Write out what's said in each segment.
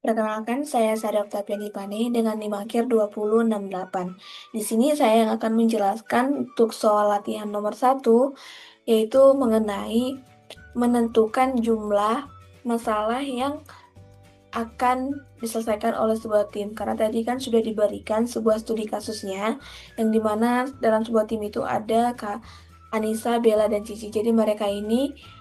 Perkenalkan, saya Sadaf Tapiani Pane dengan NIM akhir 2068. Di sini saya yang akan menjelaskan untuk soal latihan nomor satu, yaitu mengenai menentukan jumlah masalah yang akan diselesaikan oleh sebuah tim. Karena tadi kan sudah diberikan sebuah studi kasusnya, yang dimana dalam sebuah tim itu ada Kak Anissa, Bella, dan Cici. Jadi mereka ini,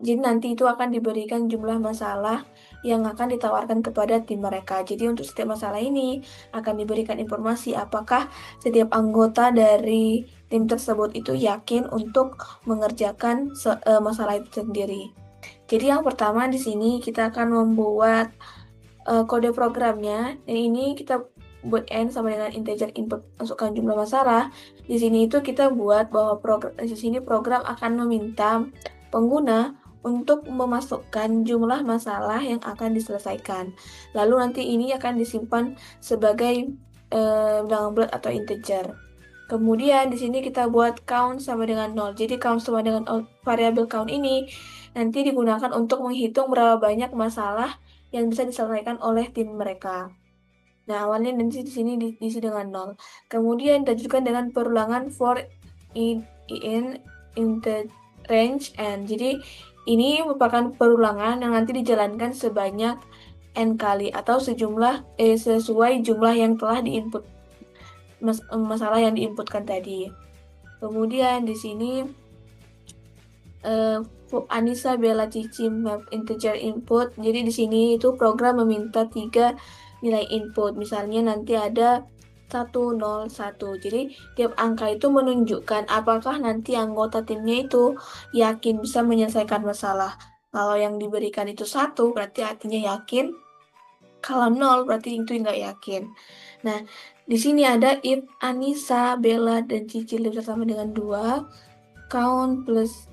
jadi nanti itu akan diberikan jumlah masalah yang akan ditawarkan kepada tim mereka. Jadi untuk setiap masalah ini akan diberikan informasi apakah setiap anggota dari tim tersebut itu yakin untuk mengerjakan masalah itu sendiri. Jadi yang pertama di sini kita akan membuat kode programnya, dan ini kita buat n sama dengan integer input masukkan jumlah masalah. Di sini itu kita buat bahwa di sini program akan meminta pengguna untuk memasukkan jumlah masalah yang akan diselesaikan. Lalu nanti ini akan disimpan sebagai dalam bulat atau integer. Kemudian di sini kita buat count sama dengan 0. Jadi count sama dengan variabel count ini nanti digunakan untuk menghitung berapa banyak masalah yang bisa diselesaikan oleh tim mereka. Nah, awalnya nanti di sini diisi dengan 0. Kemudian dilanjutkan dengan perulangan for in the range n. Jadi ini merupakan perulangan yang nanti dijalankan sebanyak n kali atau sesuai jumlah yang telah diinput masalah yang diinputkan tadi. Kemudian di sini Anissa, Bella, Cici map integer input. Jadi di sini itu program meminta 3 nilai input. Misalnya nanti ada 101. Jadi tiap angka itu menunjukkan apakah nanti anggota timnya itu yakin bisa menyelesaikan masalah. Kalau yang diberikan itu 1 berarti artinya yakin. Kalau 0 berarti itu nggak yakin. Nah, di sini ada if Anissa, Bella, dan Cici lebih sama dengan 2, count plus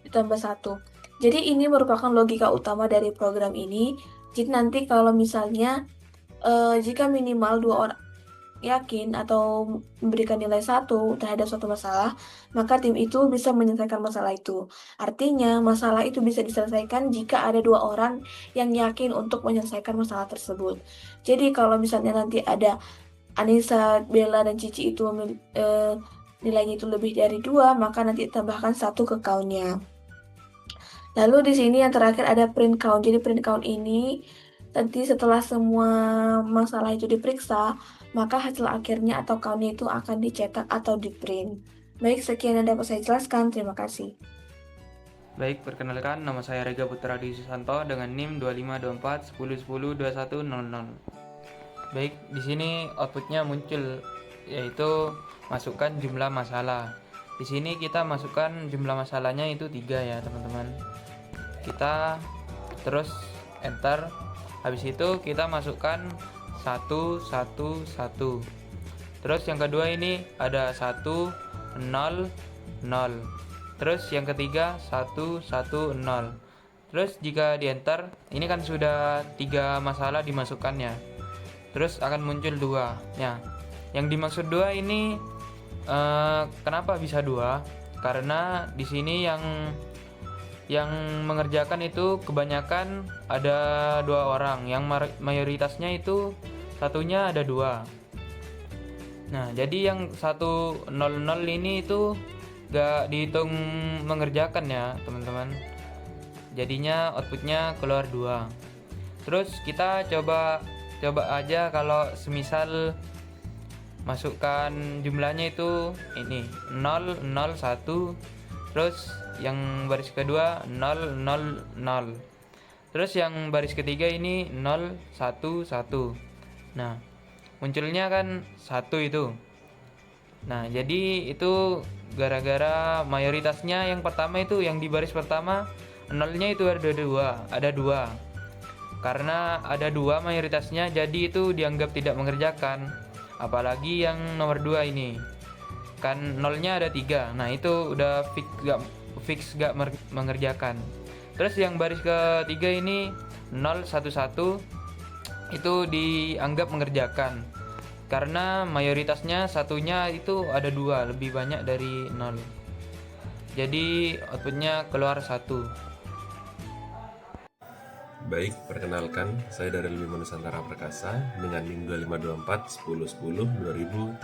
ditambah 1. Jadi ini merupakan logika utama dari program ini. Jadi nanti kalau misalnya jika minimal 2 orang yakin atau memberikan nilai 1 terhadap suatu masalah, maka tim itu bisa menyelesaikan masalah itu. Artinya masalah itu bisa diselesaikan jika ada 2 orang yang yakin untuk menyelesaikan masalah tersebut. Jadi kalau misalnya nanti ada Anissa, Bella, dan Cici itu nilainya itu lebih dari 2, maka nanti tambahkan 1 ke count-nya. Lalu di sini yang terakhir ada print count. Jadi print count ini nanti setelah semua masalah itu diperiksa, maka hasil akhirnya atau count-nya itu akan dicetak atau di-print. Baik, sekian yang dapat saya jelaskan. Terima kasih. Baik, perkenalkan nama saya Rega Putra Dwi Susanto dengan NIM 2524 1010 2100. Baik, di sini outputnya muncul yaitu masukkan jumlah masalah. Di sini kita masukkan jumlah masalahnya itu 3 ya, teman-teman. Kita terus enter. Habis itu kita masukkan 111. Terus yang kedua ini ada 100. Terus yang ketiga 110. Terus jika di enter, ini kan sudah 3 masalah dimasukkannya. Terus akan muncul 2. Ya. Yang dimaksud 2 ini kenapa bisa 2? Karena di sini yang mengerjakan itu kebanyakan ada 2 orang, yang mayoritasnya itu satunya ada 2. Nah, jadi yang 100 ini itu gak dihitung mengerjakan ya, teman-teman. Jadinya outputnya keluar 2. Terus kita coba aja kalau semisal masukkan jumlahnya itu ini 001, terus yang baris kedua 000, terus yang baris ketiga ini 011. Nah, munculnya kan 1 itu. Nah, jadi itu gara-gara mayoritasnya yang pertama itu, yang di baris pertama nolnya itu ada 2. Karena ada 2 mayoritasnya, jadi itu dianggap tidak mengerjakan. Apalagi yang nomor 2 ini. Kan nolnya ada 3. Nah, itu udah fix gak mengerjakan. Terus yang baris ketiga ini 011 itu dianggap mengerjakan. Karena mayoritasnya satunya itu ada 2, lebih banyak dari 0. Jadi outputnya keluar 1. Baik, perkenalkan, saya dari Lima Nusantara Perkasa dengan NIM 2524 1010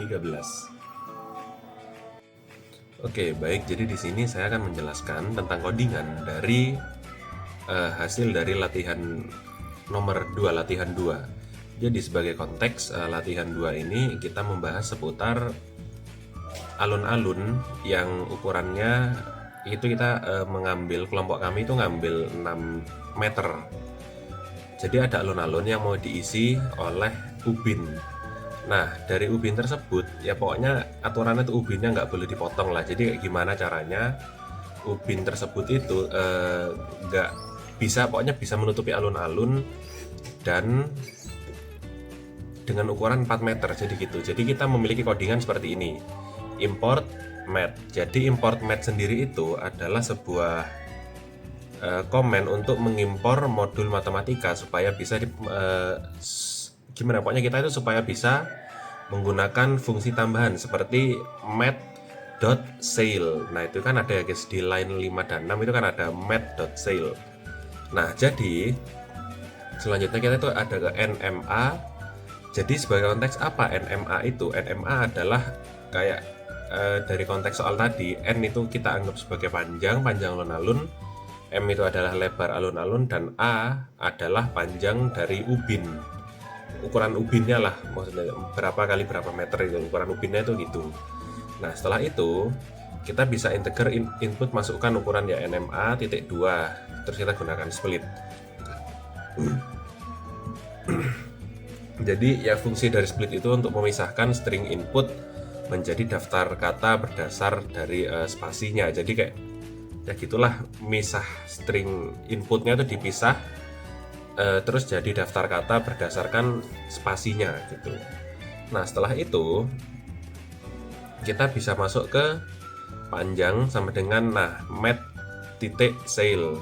2013. Oke, baik. Jadi di sini saya akan menjelaskan tentang codingan dari hasil dari latihan nomor 2, latihan 2. Jadi sebagai konteks latihan 2 ini kita membahas seputar alun-alun yang ukurannya itu kita mengambil, kelompok kami itu ngambil 6 meter. Jadi ada alun-alun yang mau diisi oleh ubin. Nah, dari ubin tersebut ya pokoknya aturannya itu ubinnya nggak boleh dipotong lah. Jadi kayak gimana caranya ubin tersebut itu nggak bisa, pokoknya bisa menutupi alun-alun dan dengan ukuran 4 meter. Jadi gitu. Jadi kita memiliki codingan seperti ini. Import mat. Jadi import mat sendiri itu adalah sebuah komen untuk mengimpor modul matematika supaya bisa gimana, pokoknya kita itu supaya bisa menggunakan fungsi tambahan seperti mat.sail. Nah itu kan ada ya guys, di line 5 dan 6 itu kan ada mat.sail. Nah jadi selanjutnya kita itu ada ke NMA. Jadi sebagai konteks apa NMA itu? NMA adalah kayak dari konteks soal tadi, N itu kita anggap sebagai panjang alun-alun, M itu adalah lebar alun-alun, dan A adalah panjang dari ubin. Ukuran ubinnya lah, maksudnya berapa kali berapa meter itu, ukuran ubinnya itu gitu. Nah setelah itu kita bisa integer input, masukkan ukuran ya NMA titik 2, terus kita gunakan split. Jadi ya fungsi dari split itu untuk memisahkan string input menjadi daftar kata berdasar dari spasinya. Jadi kayak ya gitulah, misah string inputnya itu dipisah, terus jadi daftar kata berdasarkan spasinya gitu. Nah setelah itu kita bisa masuk ke panjang sama dengan mat.sail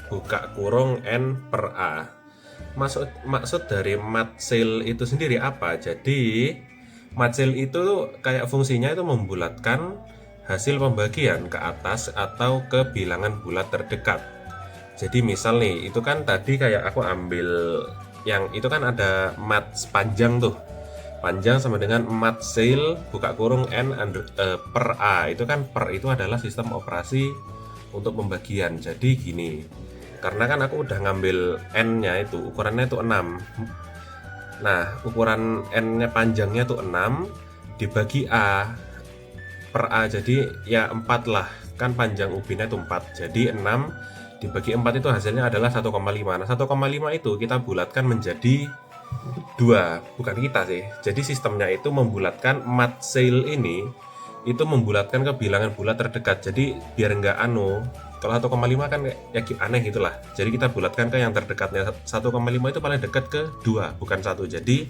buka kurung n per a. Maksud dari mat.sail itu sendiri apa? Jadi mat.sail itu kayak fungsinya itu membulatkan hasil pembagian ke atas atau ke bilangan bulat terdekat. Jadi misal nih, itu kan tadi kayak aku ambil yang itu kan ada mat panjang tuh. Panjang sama dengan mat.sail buka kurung n per a. Itu kan per itu adalah sistem operasi untuk pembagian. Jadi gini. Karena kan aku udah ngambil n-nya itu, ukurannya itu 6. Nah, ukuran n-nya panjangnya itu 6 dibagi a per a, jadi ya 4 lah, kan panjang ubinnya itu 4, jadi 6 dibagi 4 itu hasilnya adalah 1,5. Nah 1,5 itu kita bulatkan menjadi 2, bukan kita sih, jadi sistemnya itu membulatkan mat.sail ini, itu membulatkan ke bilangan bulat terdekat, jadi biar nggak kalau 1,5 kan ya aneh gitulah, jadi kita bulatkan ke yang terdekatnya. 1,5 itu paling dekat ke 2, bukan 1, jadi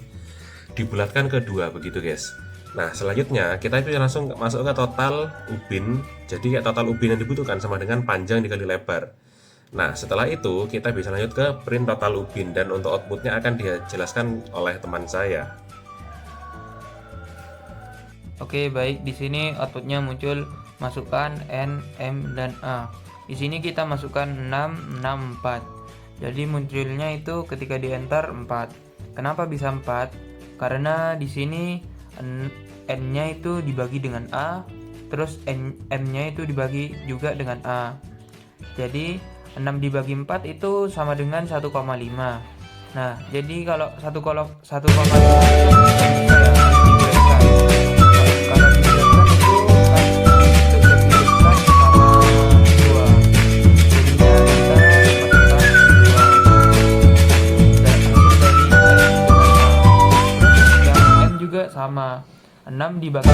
dibulatkan ke 2 begitu guys. Nah selanjutnya kita itu langsung masuk ke total ubin. Jadi kayak total ubin yang dibutuhkan sama dengan panjang dikali lebar. Nah setelah itu kita bisa lanjut ke print total ubin, dan untuk outputnya akan dijelaskan oleh teman saya. Oke baik, di sini outputnya muncul masukkan N, M, dan A. Di sini kita masukkan 6, 6, 4. Jadi munculnya itu ketika di enter 4. Kenapa bisa 4? Karena di sini N-nya itu dibagi dengan A, terus M-nya itu dibagi juga dengan A. Jadi 6 dibagi 4 itu sama dengan 1,5. Nah, jadi kalau 1,5 sama 6 dibagi